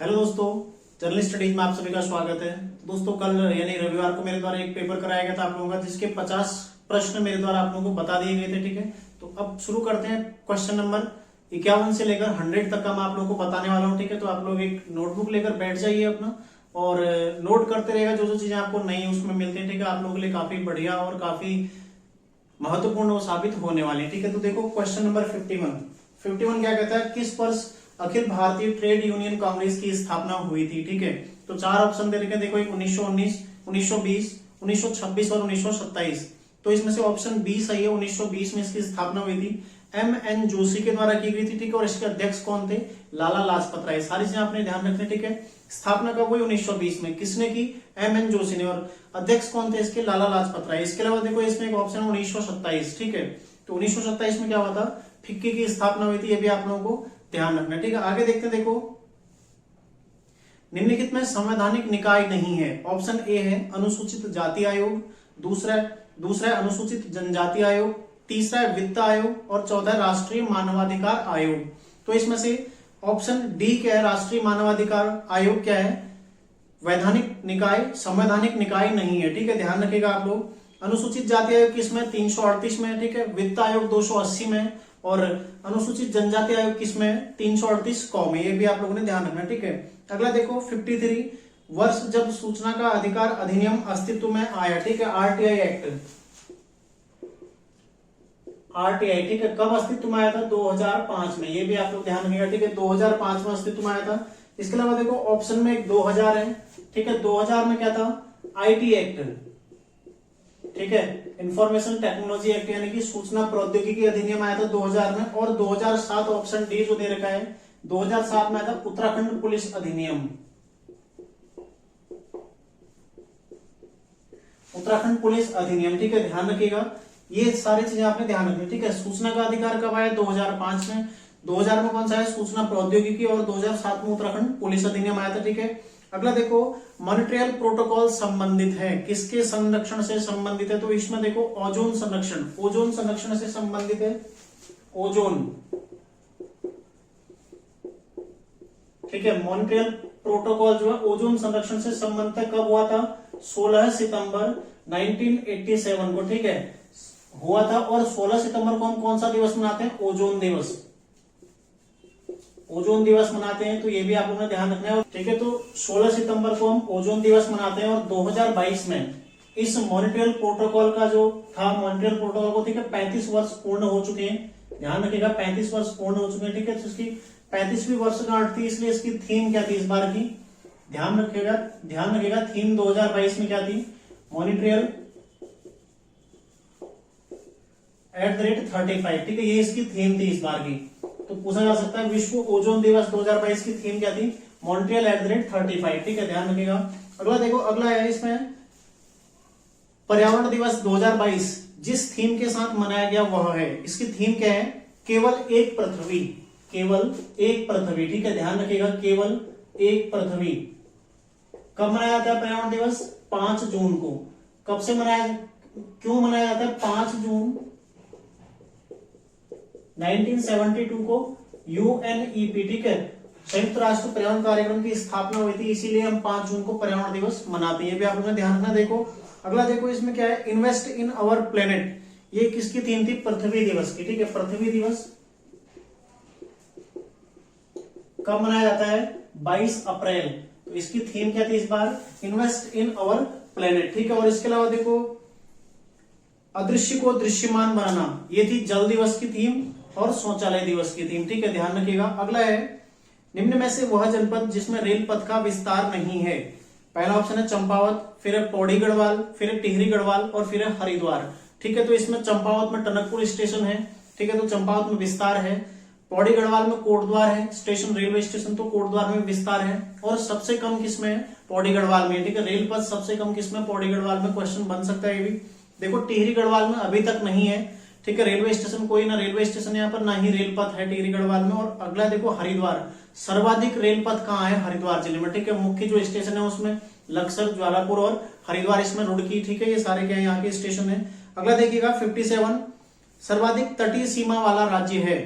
Hello दोस्तों, general studies में आप सभी का स्वागत है। दोस्तों, कल यानी रविवार को मेरे द्वारा एक पेपर कराया गया था आप लोगों का, जिसके 50 प्रश्न मेरे द्वारा आप लोगों को बता दिए गए थे। ठीक है, तो अब शुरू करते हैं। क्वेश्चन नंबर 51 से लेकर 100 तक का मैं आप लोगों को बताने वाला हूँ। ठीक है, तो आप लोग एक नोटबुक लेकर बैठ जाइए अपना और नोट करते रहेगा जो जो चीजें आपको नई उसमें मिलती है। ठीक है, आप लोगों के लिए काफी बढ़िया और काफी महत्वपूर्ण वो साबित होने वाली है। ठीक है, तो देखो क्वेश्चन नंबर 51 क्या कहता है, किस वर्ष अखिल भारतीय ट्रेड यूनियन कांग्रेस की स्थापना हुई थी। ठीक है, तो चार ऑप्शन दे रखे हैं। देखो, 1919, 1920, 1926 और 1927। तो इसमें से ऑप्शन बी सही है। 1920 में इसकी स्थापना हुई थी, एम.एन. जोशी के द्वारा की गई थी। ठीक है, और इसके अध्यक्ष कौन थे, लाला लाजपत राय। सारी चीजें आपने ध्यान रखनी। ठीक है, स्थापना कब हुई, 1920 में। किसने की, एम.एन. जोशी ने। और अध्यक्ष कौन थे इसके, लाला लाजपत राय। इसके अलावा देखो इसमें एक ऑप्शन 1927। ठीक है, तो 1927 में क्या हुआ था, फिक्की की स्थापना हुई थी। ये भी आप लोगों को ध्यान रखना। ठीक है, आगे देखते हैं। देखो, निम्नलिखित में संवैधानिक निकाय नहीं है। ऑप्शन ए है अनुसूचित जाति आयोग, दूसरा है अनुसूचित जनजाति आयोग, तीसरा है वित्त आयोग और चौथा राष्ट्रीय मानवाधिकार आयोग। तो इसमें से ऑप्शन डी क्या है, राष्ट्रीय मानवाधिकार आयोग क्या है, वैधानिक निकाय, संवैधानिक निकाय नहीं है। ठीक है, ध्यान रखिएगा आप लोग। अनुसूचित जाति आयोग किसमें, 338 में। ठीक है, वित्त आयोग 280 में और अनुसूचित जनजाति आयोग किसमें, 338 क में। ये भी आप लोगों ने ध्यान रखना। ठीक है, अगला देखो 53, वर्ष जब सूचना का अधिकार अधिनियम अस्तित्व में आया। ठीक है, आरटीआई एक्ट, आरटीआई। ठीक है, कब अस्तित्व में आया था, 2005 में। ये भी आप लोग ध्यान रखिएगा। ठीक है, 2005 में अस्तित्व में आया था। इसके अलावा देखो ऑप्शन में एक 2000 है। ठीक है, 2000 में क्या था, आईटी एक्ट। ठीक है, इंफॉर्मेशन टेक्नोलॉजी एक्ट यानी कि सूचना प्रौद्योगिकी अधिनियम आया था 2000 में। और 2007 ऑप्शन डी जो दे रखा है, 2007 में आया था उत्तराखंड पुलिस अधिनियम, उत्तराखंड पुलिस अधिनियम। ठीक है, ध्यान रखिएगा, ये सारी चीजें आपने ध्यान रखनी। ठीक है, सूचना का अधिकार कब आया, 2005 में। 2000 में कौन सा है, सूचना प्रौद्योगिकी, और 2007 में उत्तराखंड पुलिस अधिनियम आया था। ठीक है, अगला देखो मॉन्ट्रियल प्रोटोकॉल संबंधित है, किसके संरक्षण से संबंधित है। तो इसमें देखो ओजोन संरक्षण, ओजोन संरक्षण से संबंधित है, ओजोन। ठीक है, मॉन्ट्रियल प्रोटोकॉल जो है ओजोन संरक्षण से संबंधित है। कब हुआ था, 16 सितंबर 1987 को। ठीक है, हुआ था। और 16 सितंबर को हम कौन सा दिवस मनाते हैं, ओजोन दिवस, ओजोन दिवस मनाते हैं। तो ये भी आप लोगों ने ध्यान रखना है। ठीक है, तो 16 सितंबर को हम ओजोन दिवस मनाते हैं। और 2022 में इस मॉन्ट्रियल प्रोटोकॉल का जो था, मॉन्ट्रियल प्रोटोकॉल को, ठीक है, 35 वर्ष पूर्ण हो चुके हैं। ध्यान रखिएगा, 35 वर्ष पूर्ण हो चुके हैं। ठीक है, तो इसकी 35वीं वर्षगांठ थी, इसलिए इसकी थीम क्या थी इस बार की, ध्यान रखिएगा थीम 2022 में क्या थी, मॉन्ट्रियल @35। ठीक है, ये इसकी थीम थी इस बार की। तो पूछा जा सकता है विश्व ओजोन दिवस 2022 की थीम क्या थी, मॉन्ट्रियल @35। ठीक है, ध्यान रखिएगा। अगला देखो, अगला है इसमें पर्यावरण दिवस 2022 जिस थीम के साथ मनाया गया वह है, इसकी थीम क्या है, केवल एक पृथ्वी, केवल एक पृथ्वी। ठीक है, ध्यान रखिएगा, केवल एक पृथ्वी। कब मनाया जाता है पर्यावरण दिवस, 5 जून को। कब से मनाया, क्यों मनाया जाता है, 5 जून 1972 को यूएनईपी, ठीक है, संयुक्त राष्ट्र पर्यावरण कार्यक्रम की स्थापना हुई थी, इसीलिए हम 5 जून को पर्यावरण दिवस मनाते हैं। ये भी आप लोगों ने ध्यान रखना। देखो अगला, देखो इसमें क्या है, इन्वेस्ट इन अवर प्लेनेट, ये किसकी थीम थी, पृथ्वी दिवस की। ठीक है, पृथ्वी दिवस कब मनाया जाता है, 22 अप्रैल। तो इसकी थीम क्या थी इस बार, इन्वेस्ट इन अवर प्लेनेट। ठीक है, और इसके अलावा देखो अदृश्य को दृश्यमान बनाना, ये थी जल दिवस की थीम और शौचालय दिवस की थीम। ठीक है, ध्यान रखिएगा। अगला है, निम्न में से वह जनपद जिसमें रेल पथ का विस्तार नहीं है। पहला ऑप्शन है चंपावत, फिर है पौड़ी गढ़वाल, फिर है टिहरी गढ़वाल और फिर है हरिद्वार। ठीक है, तो इसमें चंपावत में टनकपुर स्टेशन है। ठीक है, तो चंपावत में विस्तार है। पौड़ी गढ़वाल में कोटद्वार है स्टेशन, रेलवे स्टेशन, तो कोटद्वार में विस्तार है। और सबसे कम किसमें है, पौड़ी गढ़वाल में। ठीक है, रेल पथ सबसे कम किसमें, पौड़ी गढ़वाल में। क्वेश्चन बन सकता है ये भी। देखो टिहरी गढ़वाल में अभी तक नहीं है। ठीक है, रेलवे स्टेशन, कोई ना रेलवे स्टेशन यहाँ पर, ना ही रेल पथ है टिहरी गढ़वाल में। और अगला देखो हरिद्वार, सर्वाधिक रेल पथ कहाँ है, हरिद्वार जिले में। ठीक है, मुख्य जो स्टेशन है उसमें लक्सर, ज्वालापुर और हरिद्वार, इसमें रुड़की। ठीक है, ये सारे क्या है, यहाँ के स्टेशन है। अगला देखिएगा 57, सर्वाधिक तटीय सीमा वाला राज्य है,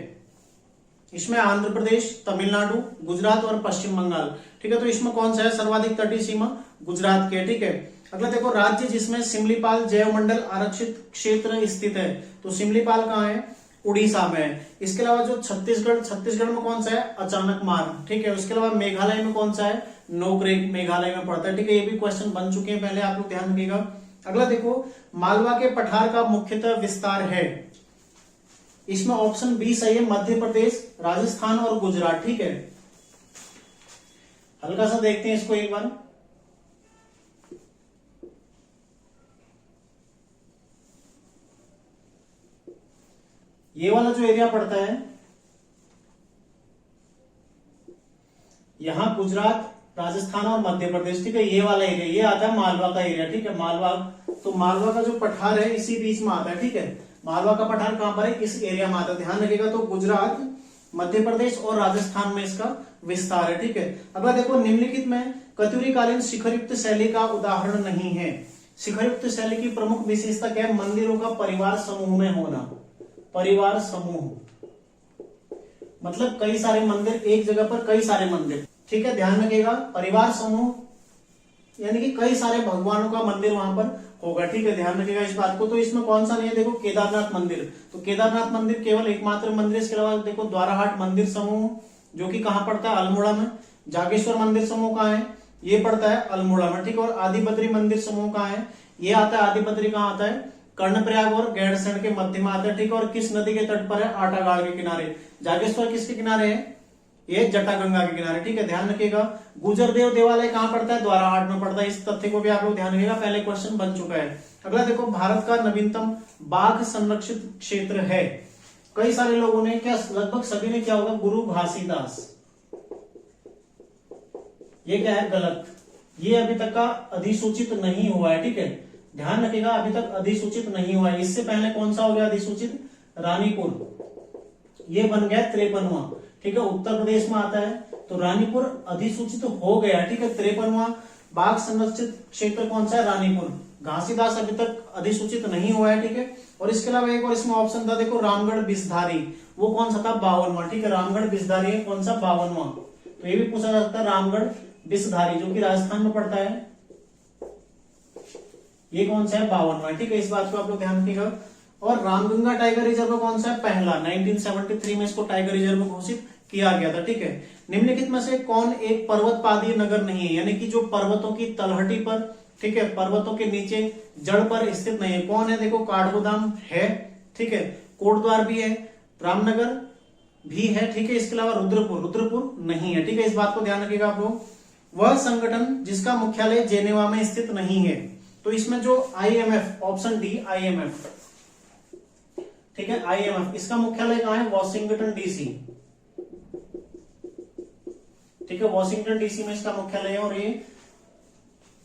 इसमें आंध्र प्रदेश, तमिलनाडु, गुजरात और पश्चिम बंगाल। ठीक है, तो इसमें कौन सा है सर्वाधिक तटीय सीमा? गुजरात के। ठीक है, अगला देखो राज्य जिसमें सिमलीपाल जैव मंडल आरक्षित क्षेत्र स्थित है, तो सिमलीपाल कहाँ है? उड़ीसा में है। इसके अलावा जो छत्तीसगढ़ में कौन सा है? अचानक मार्ग। ठीक है, उसके अलावा मेघालय में कौन सा है? नोकरेक, मेघालय में पड़ता है। ठीक है, ये भी क्वेश्चन बन चुके हैं पहले, आप लोग ध्यान रखिएगा। अगला देखो मालवा के पठार का मुख्यतः विस्तार है, इसमें ऑप्शन बी सही है, मध्य प्रदेश, राजस्थान और गुजरात। ठीक है, हल्का सा देखते हैं इसको एक बार। ये वाला जो एरिया पड़ता है यहां गुजरात, राजस्थान और मध्य प्रदेश। ठीक है, ये वाला एरिया ये आता है मालवा का एरिया। ठीक है, मालवा, तो मालवा का जो पठार है इसी बीच में आता है। ठीक है, मालवा का पठार कहां पर है? इस एरिया में आता है, ध्यान रखिएगा। तो गुजरात, मध्य प्रदेश और राजस्थान में इसका विस्तार है। ठीक है, अगला देखो निम्नलिखित में कत्यूरीकालीन शिखरयुक्त शैली का उदाहरण नहीं है। शिखरयुक्त शैली की प्रमुख विशेषता क्या है? मंदिरों का परिवार समूह में होना। परिवार समूह मतलब कई सारे मंदिर, एक जगह पर कई सारे मंदिर। ठीक है, ध्यान रखिएगा, परिवार समूह यानी कि कई सारे भगवानों का मंदिर वहां पर होगा। ठीक है, ध्यान रखिएगा इस बात को। तो इसमें कौन सा नहीं है? देखो केदारनाथ मंदिर, तो केदारनाथ मंदिर केवल एकमात्र मंदिर। इसके अलावा देखो द्वाराहाट मंदिर समूह जो कि कहां पड़ता है? अल्मोड़ा में। जागेश्वर मंदिर समूह कहां है? ये पड़ता है अल्मोड़ा में। ठीक है, और आदिबद्री मंदिर समूह कहां है? ये आता है, आदिबद्री कहां आता है? कर्णप्रयाग और गैरसैंण के मध्य में आता है। ठीक है, और किस नदी के तट पर है? आटागाड़ के किनारे। जागेश्वर किसके किनारे है? ये जटागंगा के किनारे। ठीक है, ध्यान रखिएगा। गुजरदेव देवालय कहां पड़ता है? द्वाराहाट में पड़ता है। इस तथ्य को भी आप लोग ध्यान रखिएगा, पहले क्वेश्चन बन चुका है। अगला देखो भारत का नवीनतम बाघ संरक्षित क्षेत्र है। कई सारे लोगों ने क्या, लगभग सभी ने क्या होगा? गुरु घासीदास। ये क्या है? गलत। ये अभी तक का अधिसूचित नहीं हुआ है। ठीक है, ध्यान रखिएगा, अभी तक अधिसूचित नहीं हुआ है। इससे पहले कौन सा हो गया अधिसूचित? रानीपुर, ये बन गया 53वां। ठीक है, उत्तर प्रदेश में आता है, तो रानीपुर अधिसूचित हो गया। ठीक है, 53वां बाघ संरक्षित क्षेत्र कौन सा है? रानीपुर। घासीदास अभी तक अधिसूचित नहीं हुआ है। ठीक है, और इसके अलावा एक और इसमें ऑप्शन था, देखो रामगढ़ बिसधारी, वो कौन सा था? 52वां। ठीक है, रामगढ़ बिसधारी है कौन सा? 52वां। तो ये भी पूछा जा सकता है, रामगढ़ बिसधारी जो कि राजस्थान में पड़ता है, ये कौन सा है? 52वां। ठीक है, इस बात को आप लोग ध्यान रखिएगा। और रामगंगा टाइगर रिजर्व कौन सा है? पहला, 1973 में इसको टाइगर रिजर्व घोषित किया गया था। ठीक है, निम्नलिखित में से कौन एक पर्वतपादीय नगर नहीं है? यानी कि जो पर्वतों की तलहटी पर, ठीक है, पर्वतों के नीचे जड़ पर स्थित नहीं है। कौन है? देखो काठगोदाम है, ठीक है, कोटद्वार भी है, रामनगर भी है। ठीक है, इसके अलावा रुद्रपुर नहीं है। ठीक है, इस बात को ध्यान रखिएगा आप लोग। वह संगठन जिसका मुख्यालय जेनेवा में स्थित नहीं है, तो इसमें जो IMF, ऑप्शन डी IMF, ठीक है, IMF, इसका मुख्यालय कहां है? Washington DC। ठीक है, वॉशिंगटन DC में इसका मुख्यालय है, और ये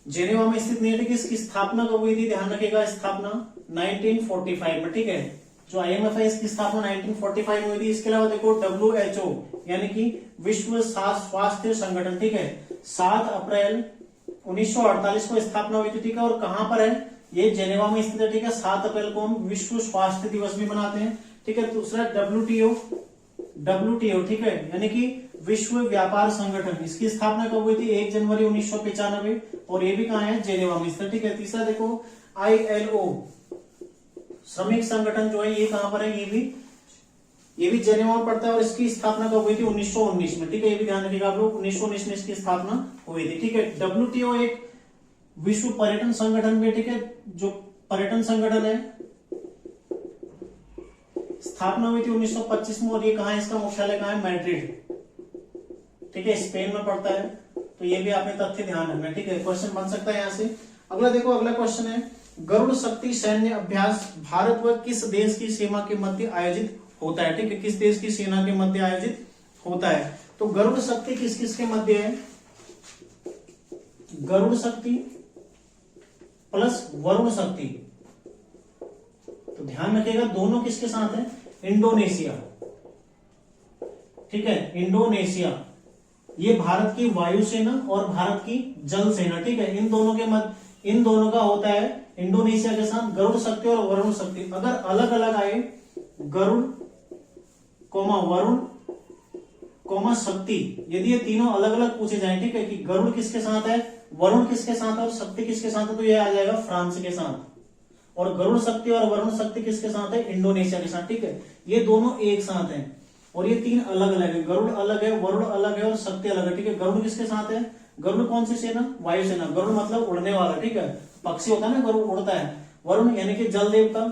जेनेवा में स्थित नहीं है। ठीक है, इसकी स्थापना कब हुई थी? ध्यान रखिएगा, स्थापना 1945 में। ठीक है, जो IMF है इसकी स्थापना 1945 में हुई थी। इसके अलावा देखो WHO यानी कि विश्व स्वास्थ्य संगठन, ठीक है, 7 अप्रैल 1948 को स्थापना हुई थी। ठीक है, और कहां पर है? ये जेनेवा में स्थित है। ठीक है, 7 अप्रैल को हम विश्व स्वास्थ्य दिवस भी मनाते हैं। ठीक है, दूसरा WTO, ठीक है, यानी कि विश्व व्यापार संगठन, इसकी स्थापना कब हुई थी? 1 जनवरी 1995, और ये भी कहां है? जेनेवा में स्थित। ठीक है, तीसरा देखो ILO, श्रमिक संगठन जो है, ये कहां पर है? ये भी जेनेवा में पड़ता है, और इसकी स्थापना कब हुई थी? 1919 में। ठीक है, ये भी ध्यान रखिएगा आप लोग, 1919 में इसकी स्थापना हुई थी। ठीक है, WTO एक विश्व पर्यटन संगठन भी, ठीक है, जो पर्यटन संगठन है, स्थापना हुई थी 1925 में, और ये कहां है? इसका मुख्यालय कहां है? मैड्रिड। ठीक है, स्पेन में पड़ता है। तो ये भी आपने तथ्य ध्यान रखना है। ठीक है, क्वेश्चन बन सकता है यहां से। अगला देखो, अगला क्वेश्चन है, गरुड़ शक्ति सैन्य अभ्यास भारत व किस देश की सीमा के मध्य आयोजित होता है? ठीक है, किस देश की सेना के मध्य आयोजित होता है? तो गरुड़ शक्ति किस किस के मध्य है? गरुड़ शक्ति प्लस वरुण शक्ति, तो ध्यान रखिएगा दोनों किसके साथ है? इंडोनेशिया। ठीक है, इंडोनेशिया, ये भारत की वायुसेना और भारत की जल सेना। ठीक है, इन दोनों का होता है इंडोनेशिया के साथ गरुड़ शक्ति और वरुण शक्ति। अगर अलग अलग आए, गरुड़ कोमा वरुण, कॉमा शक्ति, यदि ये तीनों अलग अलग पूछे जाए, ठीक है, कि गरुड़ किसके साथ है, वरुण किसके साथ है और शक्ति किसके साथ है, तो ये आ जाएगा फ्रांस के साथ। और गरुड़ शक्ति और वरुण शक्ति किसके साथ है, इंडोनेशिया के साथ, ठीक है। ये दोनों एक साथ हैं और ये तीन अलग अलग है, गरुड़ अलग है, वरुण अलग है और शक्ति अलग है, ठीक है। गरुड़ किसके साथ है, गरुड़ कौन सी सेना, वायुसेना, गरुड़ मतलब उड़ने वाला, ठीक है, पक्षी होता है ना, गरुड़ उड़ता है। वरुण यानी कि जल देवता,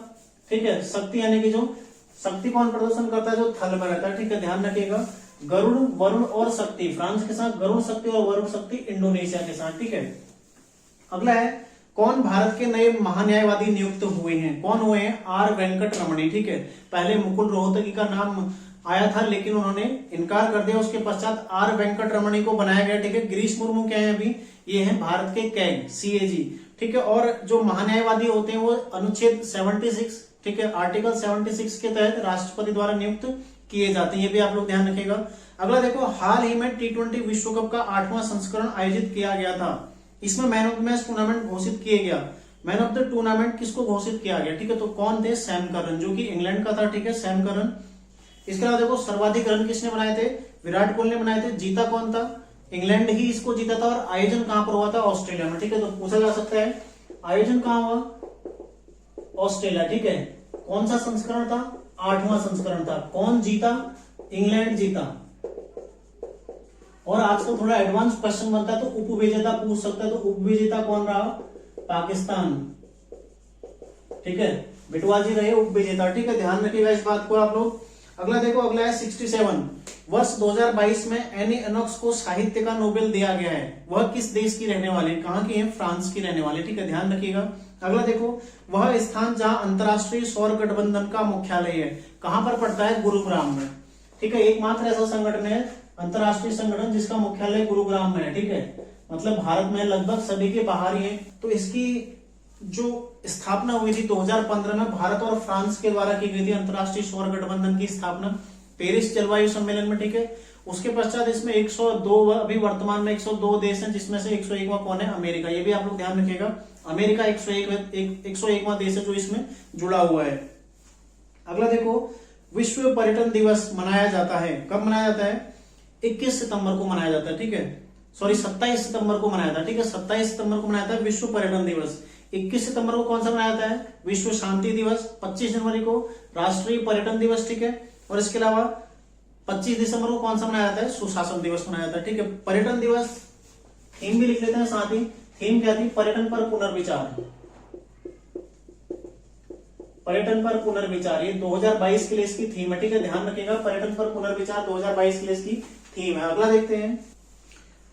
ठीक है। शक्ति यानी कि जो शक्ति कौन प्रदर्शन करता है, जो थल में रहता है, ठीक है, ध्यान रखिएगा। गरुड़, वरुण और शक्ति फ्रांस के साथ, गरुड़ शक्ति और वरुण शक्ति इंडोनेशिया के साथ, ठीक है। अगला है, कौन भारत के नए महान्यायवादी नियुक्त हुए हैं, कौन हुए हैं, आर वेंकट रमणी, ठीक है। पहले मुकुल रोहतगी का नाम आया था लेकिन उन्होंने इनकार कर दिया, उसके पश्चात आर वेंकट रमणी को बनाया गया, ठीक है। गिरीश मुर्मू क्या है अभी, ये है भारत के कैग, सीएजी, ठीक है। और जो महान्यायवादी होते हैं वो अनुच्छेद 76, ठीक है, आर्टिकल 76 के तहत राष्ट्रपति द्वारा नियुक्त किए जाते हैं, ये भी आप लोग ध्यान रखिएगा। अगला देखो, हाल ही में T20 विश्व कप का 8वां संस्करण आयोजित किया गया था, इसमें man of the match tournament घोषित किए गया। मैन ऑफ द टूर्नामेंट किसको घोषित किया गया, ठीक है, तो कौन थे, सैम करन, जो कि इंग्लैंड का था, ठीक है, सैम करन। इसके अलावा देखो, सर्वाधिक रन किसने बनाए थे, विराट कोहली ने बनाए थे। जीता कौन था, इंग्लैंड ही इसको जीता था। और आयोजन कहां पर हुआ था, ऑस्ट्रेलिया में, ठीक है। तो पूछा जा सकता है आयोजन कहां हुआ, ऑस्ट्रेलिया, ठीक है। कौन सा संस्करण था, 8वां संस्करण था। कौन जीता, इंग्लैंड जीता। और आज को थोड़ा एडवांस क्वेश्चन बनता है तो उपविजेता पूछ सकता है, तो उपविजेता कौन रहा, पाकिस्तान, ठीक है, बिटवाजी रहे उपविजेता, ठीक है, ध्यान रखिएगा इस बात को आप लोग। अगला देखो, अगला है 67, वर्ष 2022 में एनी एनोक्स को साहित्य का नोबेल दिया गया है, वह किस देश की रहने वाली है, कहां की है, फ्रांस की रहने वाली, ठीक है, ध्यान रखिएगा। अगला देखो, वह स्थान जहां अंतरराष्ट्रीय सौर गठबंधन का मुख्यालय है, कहां पर पड़ता है, गुरुग्राम में, ठीक है। एकमात्र ऐसा संगठन है, अंतरराष्ट्रीय संगठन, जिसका मुख्यालय गुरुग्राम में है, ठीक है, मतलब भारत में लगभग सभी के बाहर ही है। तो इसकी जो स्थापना हुई थी 2015 में भारत और फ्रांस के द्वारा की गई थी, अंतरराष्ट्रीय सौर गठबंधन की स्थापना पेरिस जलवायु सम्मेलन में, ठीक है। उसके पश्चात इसमें 102, अभी वर्तमान में 102 देश हैं, जिसमें से 101वां कौन है, अमेरिका, ये भी आप लोग ध्यान रखिएगा। अमेरिका 101वां देश है जो इसमें जुड़ा हुआ है। अगला देखो, विश्व पर्यटन दिवस मनाया जाता है, कब मनाया जाता है, 21 सितंबर को मनाया जाता है, ठीक है, सॉरी 27 सितंबर को मनाया था, ठीक है, 27 सितंबर को मनाया था विश्व पर्यटन दिवस। 21 सितंबर को कौन सा मनाया जाता है, विश्व शांति दिवस। 25 जनवरी को राष्ट्रीय पर्यटन दिवस, ठीक है। और इसके अलावा 25 दिसंबर को कौन सा मनाया जाता है, सुशासन दिवस मनाया जाता है, ठीक है। पर्यटन दिवस, थीम भी लिख लेते हैं साथ ही, थीम क्या थी, पर्यटन पर पुनर्विचार, पर्यटन पर पुनर्विचार, ये 2022 के लिए इसकी थीम है, ठीक है, ध्यान रखिएगा, पर्यटन पर पुनर्विचार 2022 के लिए इसकी थीम है। अगला देखते हैं,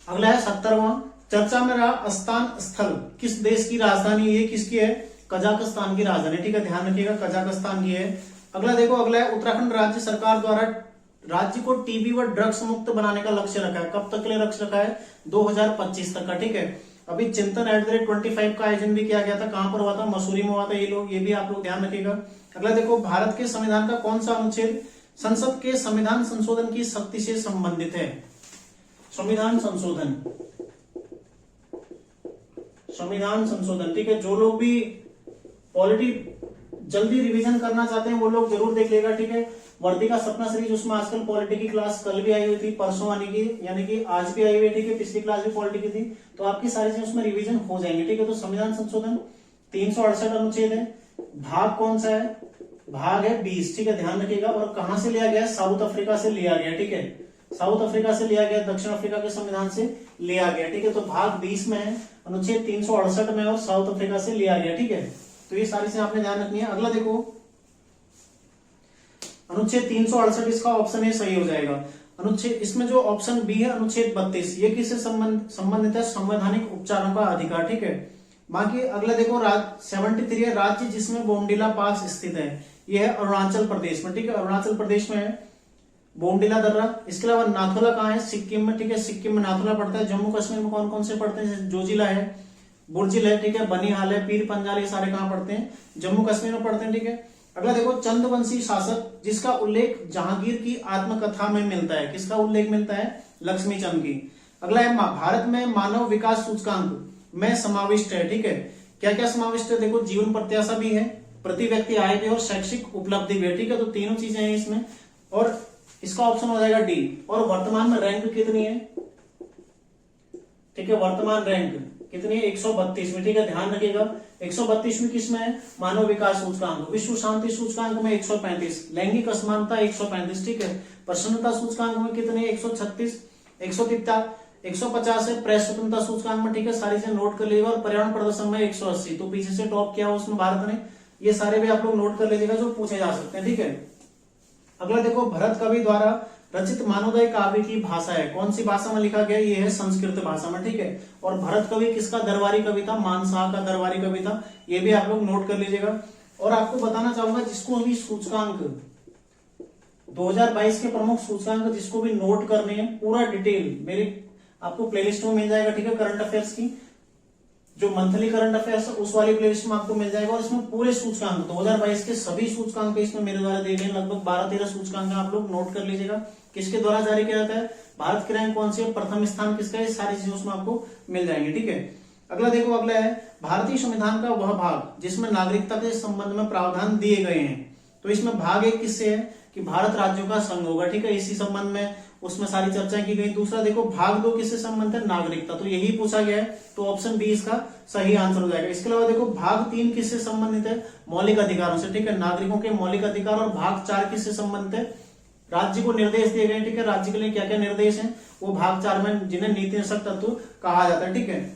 अगला है 70वां, चर्चा में रहा स्थान स्थल किस देश की राजधानी, ये किसकी है, कजाकिस्तान की राजधानी, ठीक है, ध्यान रखिएगा, कजाकिस्तान की है। अगला देखो, अगला है, उत्तराखंड राज्य सरकार द्वारा राज्य को टीबी व ड्रग्स मुक्त बनाने का लक्ष्य रखा है, कब तक के लिए लक्ष्य रखा है, 2025 तक का, ठीक है। अभी चिंतन @25 का आयोजन भी किया गया था, कहां पर हुआ था, मसूरी में हुआ था, ये भी आप लोग ध्यान रखिएगा। अगला देखो, भारत के संविधान का कौन सा अनुच्छेद संसद के संविधान संशोधन की शक्ति से संबंधित है, संविधान संशोधन, संविधान संशोधन, ठीक है। जो लोग भी पॉलिटी जल्दी रिवीजन करना चाहते हैं वो लोग जरूर देख लेगा, ठीक है। वर्दी का सपना सीरीज, उसमें आजकल पॉलिटी की क्लास कल भी आई हुई थी, परसों आने की, यानी कि आज भी आई हुई है, ठीक है, पिछली क्लास भी पॉलिटी की थी, तो आपकी सारी चीजें उसमें रिवीजन हो जाएंगे, ठीक है। तो संविधान संशोधन 368 अनुच्छेद है, भाग कौन सा है, भाग है 20, ठीक है, ध्यान रखिएगा। और कहां से लिया गया, साउथ अफ्रीका से लिया गया, ठीक है, साउथ अफ्रीका से लिया गया, दक्षिण अफ्रीका के संविधान से लिया गया, ठीक है। तो भाग 20 में है, अनुच्छेद 368 में, और साउथ अफ्रीका से लिया गया, ठीक है। तो ये सारी चीजें आपने ध्यान रखनी है। अगला देखो, अनुच्छेद 368, इसका ऑप्शन ए सही हो जाएगा। अनुच्छेद, इसमें जो ऑप्शन बी है, अनुच्छेद 32, ये किससे संबंधित है, संवैधानिक उपचारों का अधिकार, ठीक है। बाकी अगला देखो, 73 है, राज्य जिसमें बोमडिला पास स्थित है, यह है अरुणाचल प्रदेश में, ठीक है, अरुणाचल प्रदेश में है बोमडिला दर्रा। इसके अलावा नाथुला कहाँ है, सिक्किम में, ठीक है, सिक्किम में नाथुला पड़ता है। जम्मू कश्मीर में कौन कौन से पड़ते हैं, जोजिला है, बुर्जिल है, ठीक है, बनिहाल है, पीर पंजाल, ये सारे कहाँ पड़ते हैं, जम्मू कश्मीर में पड़ते हैं, ठीक है। अगला देखो, चंदवंशी शासक जिसका उल्लेख जहांगीर की आत्मकथा में मिलता है, किसका उल्लेख मिलता है, लक्ष्मी चंद की। अगला है, भारत में मानव विकास सूचकांक में समाविष्ट है, ठीक है, क्या क्या समाविष्ट है, देखो, जीवन प्रत्याशा भी है, प्रति व्यक्ति आय भी और शैक्षिक उपलब्धि भी है, ठीक है। तो तीनों चीजें हैं इसमें। और इसका ऑप्शन हो जाएगा डी। और वर्तमान में रैंक कितनी है, ठीक है, वर्तमान रैंक कितनी है, 132 में, ठीक है, ध्यान रखिएगा 132 किस में है, मानव विकास सूचकांक। विश्व शांति सूचकांक में 135, लैंगिक असमानता 135, ठीक है, प्रसन्नता सूचकांक में कितने, 136, 150 है, प्रेस स्वतंत्रता सूचकांक में, ठीक है, सारी चीजें नोट कर लीजिएगा। और पर्यावरण प्रदर्शन में 180, तो पीछे से टॉप किया उसमें भारत ने। ये सारे भी आप लोग नोट कर लीजिएगा जो पूछे जा सकते हैं, ठीक है। अगला देखो, भरत कवि द्वारा रचित मानवोदय काव्य की भाषा है, कौन सी भाषा में लिखा गया, ये है संस्कृत भाषा में, ठीक है। और भरत कवि किसका दरबारी कवि था, मानशाह का दरबारी कवि था, ये भी आप लोग नोट कर लीजिएगा। और आपको बताना चाहूंगा, जिसको भी सूचकांक 2022 के प्रमुख सूचकांक जिसको भी नोट करने हैं, पूरा डिटेल मेरे आपको प्लेलिस्ट में मिल जाएगा, ठीक है, करंट अफेयर्स की जो मंथली करंट अफेयर्स है उस वाली प्लेलिस्ट में आपको मिल जाएगा। और इसमें पूरे सूचकांक 2022 के सभी सूचकांक इसमें मेरे द्वारा दिए गए, लगभग 12-13 सूचकांक आप लोग नोट कर लीजिएगा। किसके द्वारा जारी किया जाता है, भारत की रैंक कौन सी है, प्रथम स्थान किसका है, सारी चीजें उसमें आपको मिल जाएंगी, ठीक है। अगला देखो, अगला है भारतीय संविधान का वह भाग जिसमें नागरिकता के संबंध में प्रावधान दिए गए हैं। तो इसमें भाग एक किससे है कि भारत राज्यों का संघ होगा, ठीक है, इसी संबंध में उसमें सारी चर्चाएं की गई। दूसरा देखो, भाग 2 किससे संबंधित है, नागरिकता, तो यही पूछा गया है, तो ऑप्शन बी इसका सही आंसर हो जाएगा। इसके अलावा देखो, भाग 3 किससे संबंधित है, मौलिक अधिकारों से, ठीक है, नागरिकों के मौलिक अधिकार। और भाग 4 किससे संबंधित है, राज्य को निर्देश दिए गए, ठीक है, राज्य के लिए क्या क्या निर्देश हैं वो भाग 4 में, जिन्हें नीति निषेध तत्व कहा जाता है, ठीक है।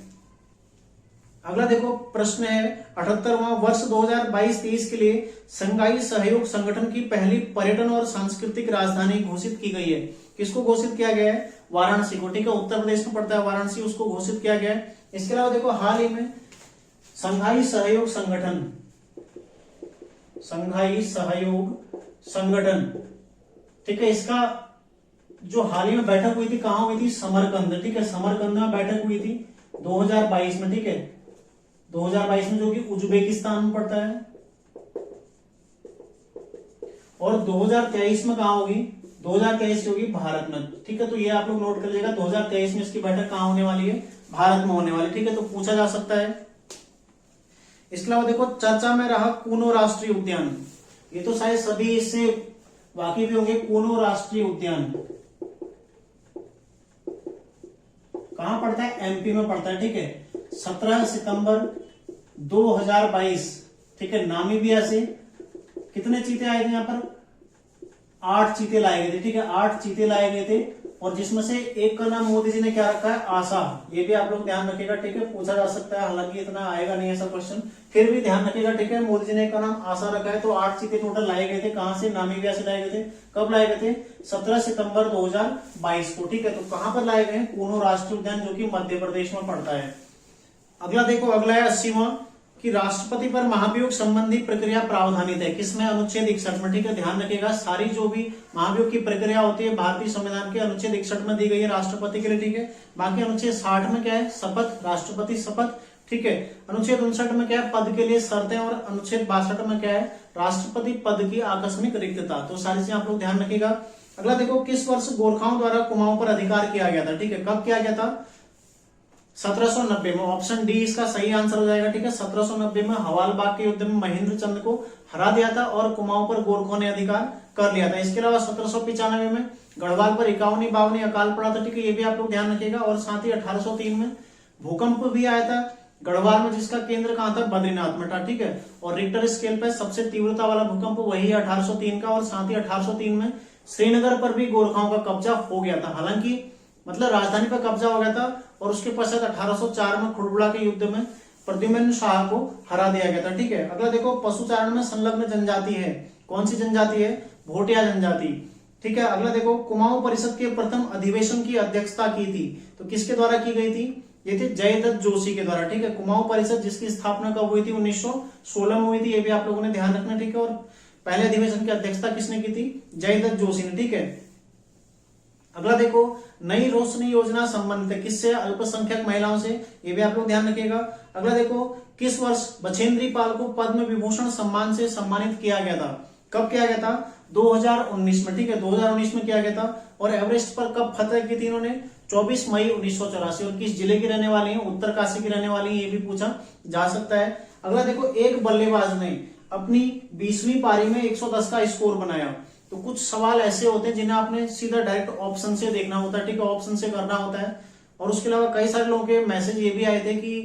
अगला देखो, प्रश्न है 78वां, वर्ष 2022-23 के लिए शंघाई सहयोग संगठन की पहली पर्यटन और सांस्कृतिक राजधानी घोषित की गई है। किसको घोषित किया गया है, वाराणसी को, ठीक है, उत्तर प्रदेश में पड़ता है वाराणसी, उसको घोषित किया गया है। इसके अलावा देखो, हाल ही में शंघाई सहयोग संगठन, ठीक है, इसका जो हाल ही में बैठक हुई थी, कहां हुई थी, समरकंद, ठीक है, समरकंद में बैठक हुई थी 2022 में, ठीक है, 2022 में, जो कि उज्बेकिस्तान में पड़ता है। और 2023 में कहां होगी, 2023 होगी भारत में, ठीक है, तो ये आप लोग नोट कर लीजिएगा, 2023 में इसकी बैठक कहां होने वाली है, भारत में होने वाली, ठीक है, तो पूछा जा सकता है। इसके अलावा देखो, चर्चा में रहा कूनो राष्ट्रीय उद्यान, ये तो शायद सभी इससे वाकिफ भी होंगे। कूनो राष्ट्रीय उद्यान कहां पड़ता है, एमपी में पड़ता है, ठीक है, 17 सितंबर 2022, ठीक है, नामीबिया से कितने चीते आए थे, यहाँ पर 8 चीते लाए गए थे, ठीक है, 8 चीते लाए गए थे। और जिसमें से एक का नाम मोदी जी ने क्या रखा है, आशा, ये भी आप लोग ध्यान रखिएगा, ठीक है, पूछा जा सकता है, हालांकि इतना आएगा नहीं ऐसा क्वेश्चन, फिर भी ध्यान रखिएगा, ठीक है, मोदी जी ने एक का नाम आशा रखा है। तो 8 चीते टोटल लाए गए थे, कहां से, नामीबिया से लाए गए थे। कब लाए गए थे, 17 सितंबर 2022 को, ठीक है, तो कहां पर लाए गए, कूनो राष्ट्रीय उद्यान, जो कि मध्य प्रदेश में पड़ता है। अगला देखो, अगला है 80वां कि राष्ट्रपति पर महाभियोग संबंधी प्रक्रिया प्रावधानित है, किसमें, अनुच्छेद 61 में, ठीक है, ध्यान रखिएगा, सारी जो भी महाभियोग की प्रक्रिया होती है भारतीय संविधान के अनुच्छेद 61 में दी गई है राष्ट्रपति के लिए, ठीक है। बाकी अनुच्छेद 60 में क्या है, शपथ, राष्ट्रपति शपथ, ठीक है। अनुच्छेद 59 में क्या है, पद के लिए शर्तें। और अनुच्छेद 62 में क्या है, राष्ट्रपति पद की आकस्मिक रिक्तता। तो सारी चीजें आप लोग ध्यान रखिएगा। अगला देखो, किस वर्ष गोरखाओं द्वारा कुमाऊं पर अधिकार किया गया था, ठीक है, कब किया गया था, 1790 में, ऑप्शन डी इसका सही आंसर हो जाएगा, ठीक है। 1790 में हवालबाग के युद्ध में महेंद्र चंद को हरा दिया था और कुमाऊं पर गोरखों ने अधिकार कर लिया था। इसके अलावा 1795 में गढ़वाल पर 51-52 अकाल पड़ा था, ठीक है, ये भी आप लोग ध्यान रखिएगा। और साथ ही 1803 में भूकंप भी आया था गढ़वाल में, जिसका केंद्र कहां था, बद्रीनाथ में था, ठीक है। और रिक्टर स्केल पर सबसे तीव्रता वाला भूकंप वही है 1803 का। और साथ ही 1803 में श्रीनगर पर भी गोरखाओं का कब्जा हो गया था, हालांकि मतलब राजधानी पर कब्जा हो गया था। और उसके पश्चात 1804 में खुड़बुड़ा के युद्ध में प्रद्युम्न शाह को हरा दिया गया था, ठीक है। अगला देखो, पशुचारण में संलग्न जनजाति है, कौन सी जनजाति है, भोटिया जनजाति, ठीक है। अगला देखो, कुमाऊं परिषद के प्रथम अधिवेशन की अध्यक्षता की थी, तो किसके द्वारा की गई थी, ये थे जयदत्त जोशी के द्वारा, ठीक है। कुमाऊं परिषद जिसकी स्थापना कब हुई थी, 1916 में हुई थी, ये भी आप लोगों ने ध्यान रखना, ठीक है। और पहले अधिवेशन की अध्यक्षता किसने की थी, जयदत्त जोशी ने, ठीक है। अगला देखो, नई रोशनी योजना संबंधित है, किससे, अल्पसंख्यक महिलाओं से, ये भी आप लोग ध्यान रखिएगा। अगला देखो, किस वर्ष बछेंद्री पाल को पद्म विभूषण सम्मान से सम्मानित किया गया था, कब किया गया था, 2019 में, ठीक है, 2019 में किया गया था। और एवरेस्ट पर कब फतह की थी इन्होंने, 24 मई 1984। और किस जिले की रहने वाली है, उत्तरकाशी की रहने वाली है, ये भी पूछा जा सकता है। अगला देखो, एक बल्लेबाज ने अपनी 20वीं पारी में 110 का स्कोर बनाया, तो कुछ सवाल ऐसे होते हैं जिन्हें आपने सीधा डायरेक्ट ऑप्शन से देखना होता है, ठीक है, ऑप्शन से करना होता है। और उसके अलावा कई सारे लोगों के मैसेज ये भी आए थे कि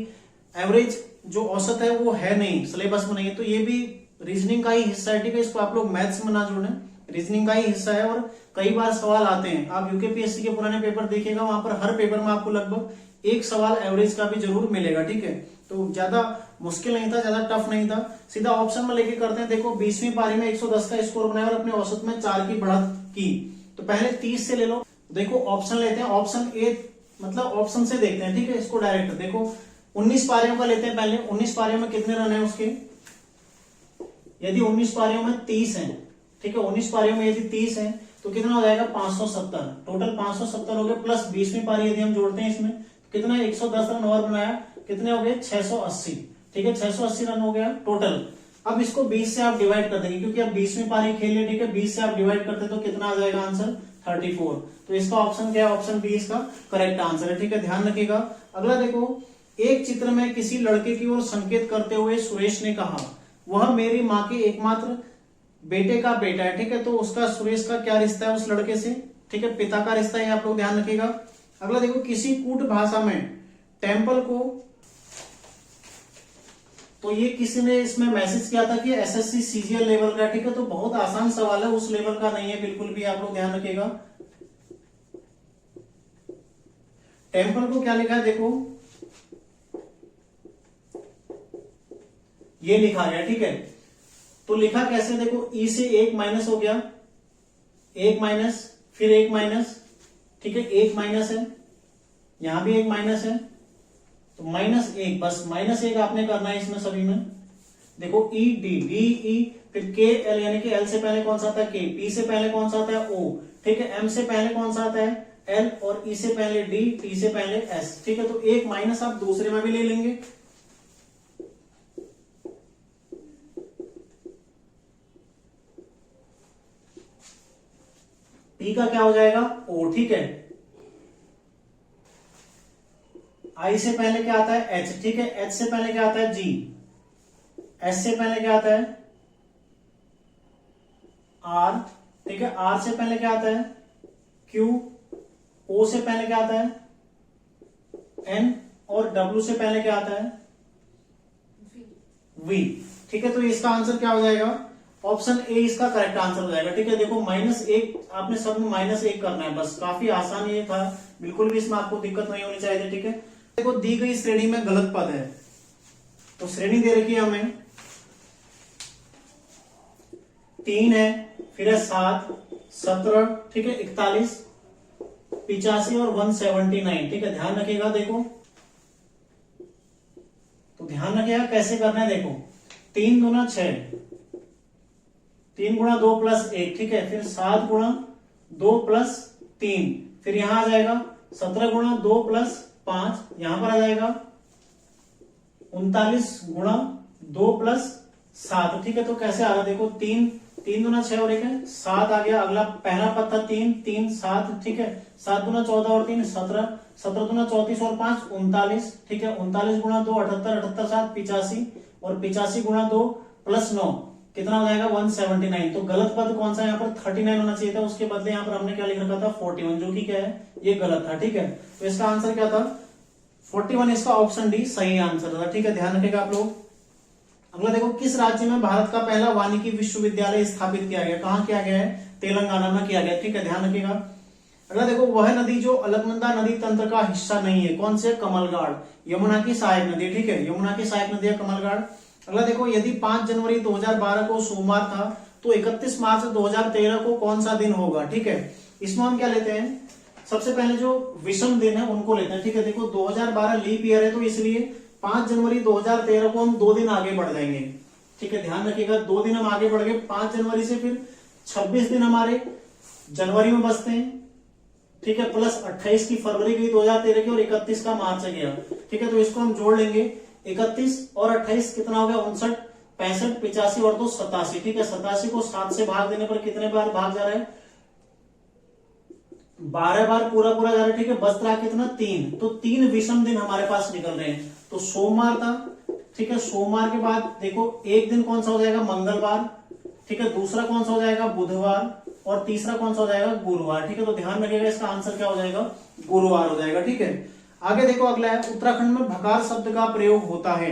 एवरेज जो औसत है वो है नहीं, सिलेबस में नहीं है। तो ये भी रीजनिंग का ही हिस्सा है, ठीक है, इसको आप लोग मैथ्स में ना जोड़ें, रीजनिंग का ही हिस्सा है। और कई बार सवाल आते हैं, आप यूकेपीएससी के पुराने पेपर देखिएगा, वहां पर हर पेपर में आपको लगभग एक सवाल एवरेज का भी जरूर मिलेगा, ठीक है। तो ज्यादा मुश्किल नहीं था, ज्यादा टफ नहीं था, सीधा ऑप्शन में लेके करते हैं। देखो 20वीं पारी में 110 का स्कोर बनाया और अपने औसत में 4 की बढ़त की, तो पहले 30 से ले लो। देखो ऑप्शन लेते हैं, ऑप्शन ए मतलब ऑप्शन से देखते हैं, ठीक है, इसको डायरेक्ट देखो 19 पारियों का लेते हैं पहले। 19 पारियों में कितने रन है उसके, यदि 19 पारियों में 30 है, ठीक है, 19 पारियों में यदि 30 है तो कितना हो जाएगा 570, टोटल 570 हो गए, प्लस 20वीं पारी यदि हम जोड़ते हैं इसमें तो कितना 110 रन और बनाया, कितने हो गए 680, ठीक है, 680 रन हो गया टोटल। अब इसको 20 से आप डिवाइड कर देंगे क्योंकि अब 20वीं पारी खेल लिया, ठीक है, 20 से आप डिवाइड करते तो कितना आ जाएगा आंसर 34। तो इसका ऑप्शन क्या है, ऑप्शन बी इसका करेक्ट आंसर है, ठीक है, ध्यान रखिएगा। अगला देखो, एक चित्र में किसी लड़के की ओर संकेत करते हुए सुरेश ने कहा वह मेरी माँ के एकमात्र बेटे का बेटा है, ठीक है, तो उसका सुरेश का क्या रिश्ता है उस लड़के से, ठीक है, पिता का रिश्ता है, आप लोग ध्यान रखिएगा। अगला देखो, किसी कूट भाषा में टेम्पल को, तो ये किसी ने इसमें मैसेज किया था कि एसएससी सीजीएल लेवल का, ठीक है, तो बहुत आसान सवाल है, उस लेवल का नहीं है बिल्कुल भी, आप लोग ध्यान रखिएगा। टेम्पल को क्या लिखा है, देखो ये लिखा गया, ठीक है, तो लिखा कैसे, देखो ई से 1 माइनस हो गया, 1 माइनस, फिर 1 माइनस, ठीक है, 1 माइनस है, यहां भी 1 माइनस है, तो -1, बस -1 आपने करना है इसमें सभी में। देखो ई डी, डी ई, फिर के एल, यानी कि एल से पहले कौन सा आता है के, पी से पहले कौन सा आता है ओ, ठीक है, एम से पहले कौन सा आता है एल, और ई से पहले डी, टी से पहले एस, ठीक है, तो 1 माइनस आप दूसरे में भी ले लेंगे। पी का क्या हो जाएगा ओ, ठीक है, आई से पहले क्या आता है एच, ठीक है, एच से पहले क्या आता है जी, एस से पहले क्या आता है आर, ठीक है, आर से पहले क्या आता है क्यू, ओ से पहले क्या आता है एन, और डब्ल्यू से पहले क्या आता है वी, ठीक है, तो इसका आंसर क्या हो जाएगा, ऑप्शन ए इसका करेक्ट आंसर हो जाएगा, ठीक है। देखो -1 आपने सब में -1 करना है, बस काफी आसान ये था, बिल्कुल भी इसमें आपको दिक्कत नहीं होनी चाहिए, ठीक है। देखो दी गई श्रेणी में गलत पद है, तो श्रेणी दे रखी है हमें 3 है, फिर है 7, 17, ठीक है, 41, 85 और 179, ठीक है, ध्यान रखिएगा। देखो तो ध्यान रखिएगा कैसे करना है, देखो 3 दूना 6, 3 गुणा 2 प्लस 1, ठीक है, फिर 7 गुणा 2 प्लस 3, फिर यहां आ जाएगा 17 गुणा 2 प्लस 5, यहां पर आ जाएगा 39 गुणा 2 प्लस 7, ठीक है, तो कैसे आ रहा, देखो 3 दूना 6 और 1 है 7 आ गया। अगला पहला पद था 3, 3 7, ठीक है, 7 दूना 14 और 3 17, 17 दूना 34 और 5 39, ठीक है, 39 गुणा 2 78, 78 7 85, और 85 गुणा 2 प्लस 9 कितना हो जाएगा 179। तो गलत पद कौन सा, यहाँ पर 39 होना चाहिए था, उसके बदले यहाँ पर हमने क्या लिख रखा था 41, जो कि क्या है ये गलत था, ठीक है। तो इसका आंसर क्या था 41, इसका ऑप्शन डी सही आंसर था, ठीक है, ध्यान रखिएगा आप लोग। अगला देखो, किस राज्य में भारत का पहला वानिकी विश्वविद्यालय स्थापित किया गया, कहाँ किया गया है, तेलंगाना में किया गया, ठीक है, ध्यान रखिएगा। अगला देखो, वह नदी जो अलकनंदा नदी तंत्र का हिस्सा नहीं है, कौन से, कमलगाड़, यमुना की सहायक नदी, ठीक है, यमुना की सहायक नदी है कमलगाड़। अगला देखो, यदि 5 जनवरी 2012 को सोमवार था तो 31 मार्च 2013 को कौन सा दिन होगा, ठीक है। इसमें हम क्या लेते हैं, सबसे पहले जो विषम दिन है उनको लेते हैं, ठीक है। देखो 2012 लीप ईयर है, तो इसलिए 5 जनवरी 2013 को हम 2 दिन आगे बढ़ जाएंगे, ठीक है, ध्यान रखिएगा, 2 दिन हम आगे बढ़ गए 5 जनवरी से, फिर 26 दिन हमारे जनवरी में बचते हैं, ठीक है, प्लस 28 की फरवरी गई 2013 की, और 31 का मार्च गया, ठीक है, तो इसको हम जोड़ लेंगे, 31 और 28 कितना हो गया 59, 65, 85 और 2 87, ठीक है, 87 को 7 से भाग देने पर कितने बार भाग जा रहा है 12 बार पूरा पूरा जा रहा है, ठीक है, बच रहा कितना 3, तो 3 विषम दिन हमारे पास निकल रहे हैं। तो सोमवार था, ठीक है, सोमवार के बाद देखो एक दिन कौन सा हो जाएगा मंगलवार, ठीक है, दूसरा कौन सा हो जाएगा बुधवार, और तीसरा कौन सा हो जाएगा, गुरुवार। ठीक है, तो ध्यान रखिएगा इसका आंसर क्या हो जाएगा, गुरुवार हो जाएगा। ठीक है, आगे देखो अगला है, उत्तराखंड में भकार शब्द का प्रयोग होता है,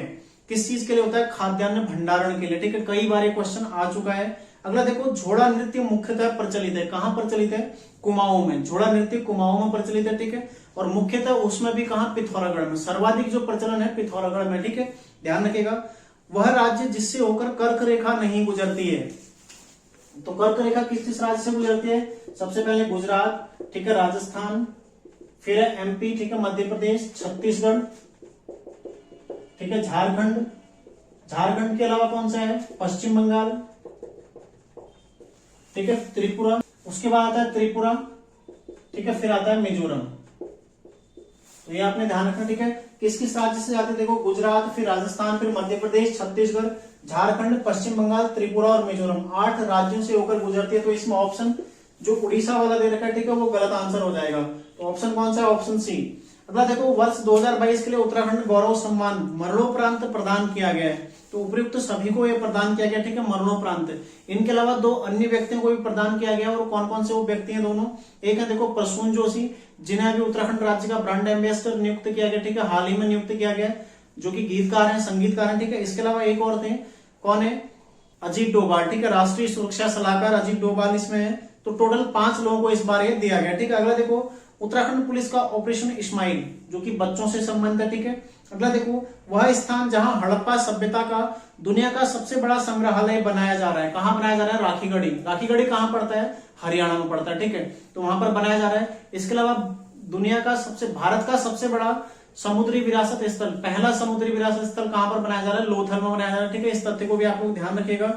किस चीज के लिए होता है, खाद्यान्न भंडारण के लिए। ठीक है, कई बार ये क्वेश्चन आ चुका है। अगला देखो, झोड़ा नृत्य मुख्यतः प्रचलित है, कहां प्रचलित है, कुमाऊं में। झोड़ा नृत्य कुमाऊं में प्रचलित है। ठीक है, और मुख्यतः उसमें भी कहां, पिथौरागढ़ में। सर्वाधिक जो प्रचलन है पिथौरागढ़ में। ठीक है, ध्यान रखिएगा। वह राज्य जिससे होकर कर्क रेखा नहीं गुजरती है, तो कर्क रेखा किस राज्य से गुजरती है, सबसे पहले गुजरात, ठीक है, राजस्थान, फिर है एमपी, ठीक है, मध्य प्रदेश, छत्तीसगढ़, ठीक है, झारखंड। झारखंड के अलावा कौन सा है, पश्चिम बंगाल, ठीक है, त्रिपुरा, उसके बाद आता है त्रिपुरा, ठीक है, फिर आता है मिजोरम। तो ये आपने ध्यान रखना। ठीक है, किस किस राज्य से जाते, देखो गुजरात, फिर राजस्थान, फिर मध्य प्रदेश, छत्तीसगढ़, झारखंड, पश्चिम बंगाल, त्रिपुरा और मिजोरम। 8 राज्यों से होकर गुजरती है। तो इसमें ऑप्शन जो उड़ीसा वाला दे रखा है, ठीक है, वो गलत आंसर हो जाएगा। तो ऑप्शन कौन सा है, ऑप्शन सी। अगला देखो, वर्ष 2022 के लिए उत्तराखंड गौरव सम्मान मरणोपरांत प्रदान किया गया है। तो उपयुक्त सभी को यह प्रदान किया गया, ठीक है, मरणोपरांत। इनके अलावा 2 अन्य व्यक्तियों को भी प्रदान किया गया, और कौन कौन से वो व्यक्ति हैं दोनों, एक है देखो प्रसून जोशी, जिन्हें अभी उत्तराखंड राज्य का ब्रांड एम्बेसडर नियुक्त किया गया, ठीक है, हाल ही में नियुक्त किया गया, जो कि गीतकार हैं, संगीतकार हैं। ठीक है, इसके अलावा एक और थे, कौन है, अजीत डोभाल, ठीक है, राष्ट्रीय सुरक्षा सलाहकार अजीत डोभाल इसमें है। तो टोटल 5 लोगों को इस बार ये दिया गया। ठीक है, अगला देखो, उत्तराखंड पुलिस का ऑपरेशन इस्माइल, जो कि बच्चों से संबंधित है। ठीक है, अगला देखो, वह स्थान जहां हड़प्पा सभ्यता का दुनिया का सबसे बड़ा संग्रहालय बनाया जा रहा है, कहां बनाया जा रहा है, राखीगढ़ी। राखीगढ़ी कहां पड़ता है, हरियाणा में पड़ता है। ठीक है, तो वहां पर बनाया जा रहा है। इसके अलावा दुनिया का भारत का सबसे बड़ा समुद्री विरासत स्थल, पहला समुद्री विरासत स्थल कहां पर बनाया जा रहा है, लोथल में बनाया जा रहा है। ठीक है, इस तथ्य को भी आप लोग ध्यान रखिएगा।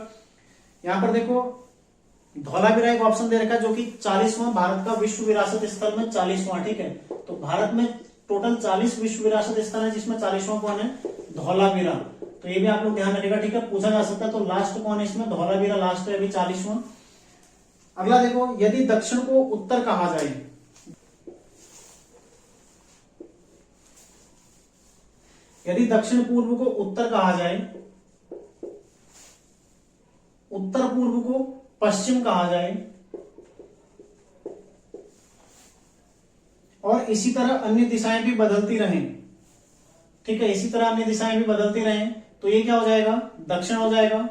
यहाँ पर देखो, धौलावीरा एक ऑप्शन दे रखा है, जो कि 40वां भारत का विश्व विरासत स्थल में 40वां। ठीक है, तो भारत में टोटल 40 विश्व विरासत स्थल है, जिसमें 40वां कौन है, धौलावीरा। तो ये भी आप लोग ध्यान रखिएगा। ठीक है, पूछा जा सकता है। तो लास्ट कौन है इसमें, धौलावीरा लास्ट है, अभी 40वां। अगला देखो, यदि दक्षिण को उत्तर कहा जाए, यदि दक्षिण पूर्व को उत्तर कहा जाए, उत्तर पूर्व को पश्चिम कहा जाए, और इसी तरह अन्य दिशाएं भी बदलती रहें, ठीक है, इसी तरह अन्य दिशाएं भी बदलती रहें, तो ये क्या हो जाएगा, दक्षिण हो जाएगा,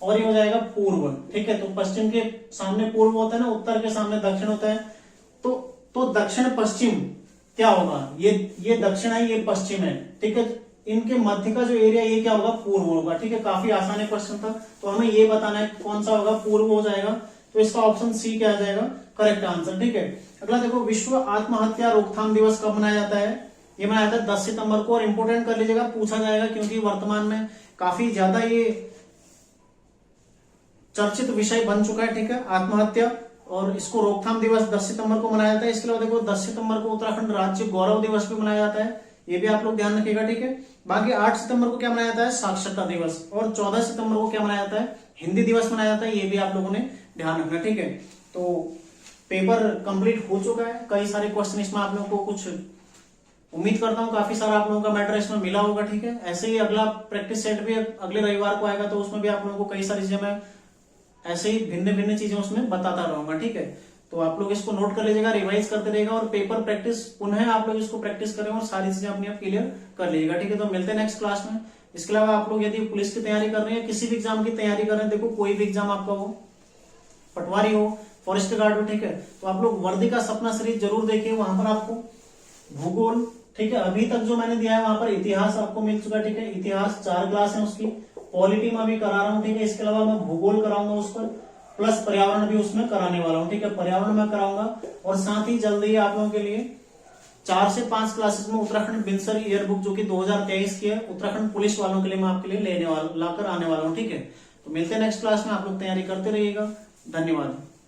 और ये हो जाएगा पूर्व। ठीक है, तो पश्चिम के सामने पूर्व होता है ना, उत्तर के सामने दक्षिण होता है। तो दक्षिण पश्चिम क्या होगा, ये दक्षिण है, ये पश्चिम है। ठीक है, इनके मध्य का जो एरिया, ये क्या होगा, पूर्व होगा। ठीक है, काफी आसान है क्वेश्चन था। तो हमें ये बताना है कौन सा होगा, पूर्व हो जाएगा। तो इसका ऑप्शन सी क्या आ जाएगा, करेक्ट आंसर। ठीक है, अगला देखो, विश्व आत्महत्या रोकथाम दिवस कब मनाया जाता है, ये मनाया जाता है 10 सितंबर को। और इंपोर्टेंट कर लीजिएगा, पूछा जाएगा, क्योंकि वर्तमान में काफी ज्यादा ये चर्चित विषय बन चुका है। ठीक है, आत्महत्या, और इसको रोकथाम दिवस 10 सितंबर को मनाया जाता है। इसके अलावा देखो, 10 सितंबर को उत्तराखंड राज्य गौरव दिवस भी मनाया जाता है, ये भी आप लोग ध्यान रखिएगा। ठीक है, बाकी 8 सितंबर को क्या मनाया जाता है, साक्षरता दिवस, और 14 सितंबर को क्या मनाया जाता है, हिंदी दिवस मनाया जाता है, ये भी आप लोगों ने ध्यान रखना। ठीक है, तो पेपर कंप्लीट हो चुका है, कई सारे क्वेश्चन इसमें आप लोगों को कुछ उम्मीद करता हूँ काफी सारा आप लोगों का मैटर इसमें मिला होगा। ठीक है, ऐसे ही अगला प्रैक्टिस सेट भी अगले रविवार को आएगा, तो उसमें भी आप लोगों को कई सारी चीजें मैं ऐसे ही भिन्न भिन्न चीजें उसमें बताता रहूंगा। ठीक है, तो आप लोग इसको नोट कर लीजिएगा, रिवाइज करते रहेगा, और पेपर प्रैक्टिस पुनः आप लोग इसको प्रैक्टिस करें, और सारी चीजें अपनी आप क्लियर कर लीजिएगा। ठीक है, तो मिलते हैं नेक्स्ट क्लास में। इसके अलावा आप लोग यदि पुलिस की तैयारी कर रहे हैं, किसी भी एग्जाम की तैयारी कर रहे हैं, देखो कोई भी एग्जाम आपका हो, पटवारी हो, फॉरेस्ट गार्ड हो, ठीक है, तो आप लोग वर्दी का सपना सीरीज जरूर देखिए। वहां पर आपको भूगोल, ठीक है, अभी तक जो मैंने दिया है वहां पर इतिहास आपको मिल चुका है। ठीक है, इतिहास 4 क्लास है उसकी, पॉलिटी में भी करा रहा हूँ। ठीक है, इसके अलावा मैं भूगोल कराऊंगा उस पर, प्लस पर्यावरण भी उसमें कराने वाला हूँ। ठीक है, पर्यावरण में कराऊंगा, और साथ ही जल्दी ही आप लोगों के लिए 4 से 5 क्लासेस में उत्तराखंड बिनसर ईयर बुक, जो कि 2023 की है, उत्तराखंड पुलिस वालों के लिए मैं आपके लिए लाकर आने वाला हूँ। ठीक है, तो मिलते हैं नेक्स्ट क्लास में, आप लोग तैयारी करते रहिएगा। धन्यवाद।